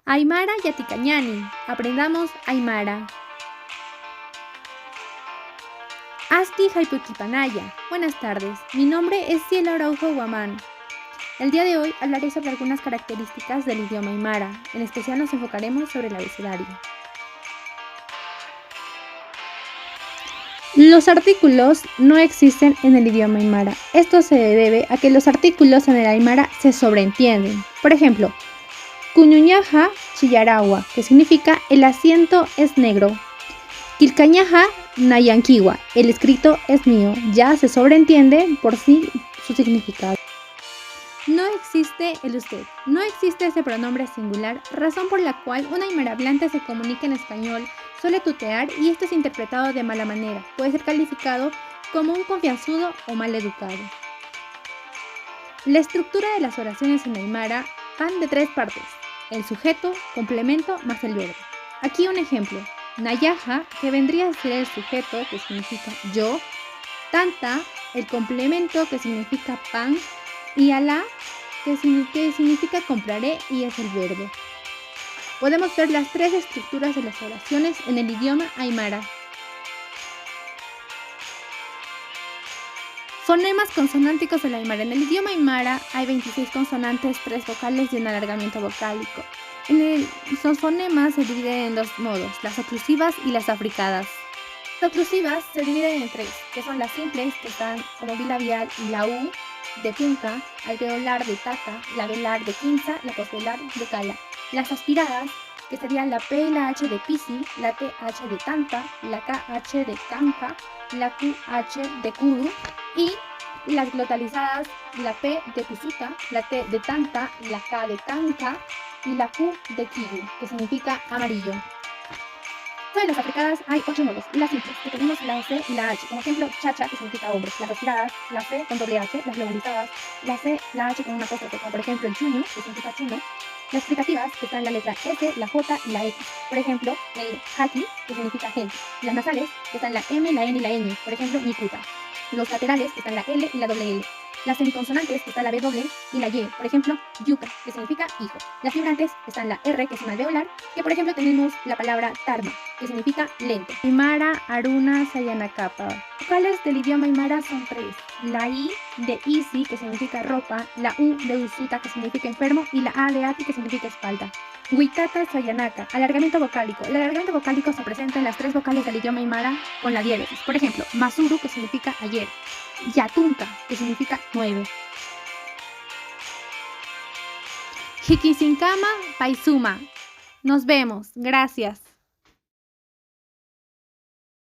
Aymara Yaticañani. Aprendamos Aymara. Asti Jaipuquipanaya. Buenas tardes, mi nombre es Cielo Araujo Guamán. El día de hoy hablaré sobre algunas características del idioma aymara. En especial nos enfocaremos sobre el abecedario. Los artículos no existen en el idioma aymara. Esto se debe a que los artículos en el aymara se sobreentienden. Por ejemplo, Cuñuñaja Chillaragua, que significa el asiento es negro. Quilcañaja Nayanquiwa, el escrito es mío. Ya se sobreentiende por sí su significado. No existe el usted, no existe ese pronombre singular, razón por la cual un aymara hablante se comunica en español, suele tutear y esto es interpretado de mala manera, puede ser calificado como un confianzudo o mal educado. La estructura de las oraciones en aymara van de 3 partes, el sujeto, complemento más el verbo. Aquí un ejemplo, Nayaja, que vendría a ser el sujeto, que significa yo, Tanta, el complemento, que significa pan, y Alá, que significa compraré y es el verbo. Podemos ver las 3 estructuras de las oraciones en el idioma aymara. Fonemas consonánticos del aymara. En el idioma aymara hay 26 consonantes, 3 vocales y un alargamiento vocálico. Los fonemas se dividen en 2 modos, las oclusivas y las africadas. Las oclusivas se dividen en 3, que son las simples, que están como bilabial, y la U de punca, alveolar de taca, la velar de quinza, la posvelar de cala. Las aspiradas, que serían la P y la H de pisi, la TH de tanta, la KH de canca, la QH de kuru, y las glotalizadas, la P de pisuta, la T de tanta, la K de canca y la Q de kiyu, que significa amarillo. De las africadas hay 8 modos. Las simples, que tenemos la C y la H. Como ejemplo, chacha, que significa hombre. Las aspiradas, la C con doble H. Las globalizadas, la C, la H con una apóstrofe. Como por ejemplo el chuño, que significa chuno. Las explicativas, que están la letra S, la J y la X. Por ejemplo, el haki, que significa gente. Las nasales, que están la M, la N y la N. Por ejemplo, mi puta. Los laterales, que están la L y la doble L. Las semiconsonantes, que está la B doble y la Y, por ejemplo, yuca, que significa hijo. Las vibrantes, que están la R, que es un alveolar, que por ejemplo tenemos la palabra tarma, que significa lente. Aymara, Aruna, Sayanakapa. Vocales del idioma aymara son 3. La I de isi, que significa ropa, la U de usuta, que significa enfermo, y la A de ati, que significa espalda. Huitata Sayanaka, alargamiento vocálico. El alargamiento vocálico se presenta en las 3 vocales del idioma aymara con la diéresis. Por ejemplo, Masuru, que significa ayer. Yatunka, que significa 9. Jikisinkama Paisuma. Nos vemos. Gracias.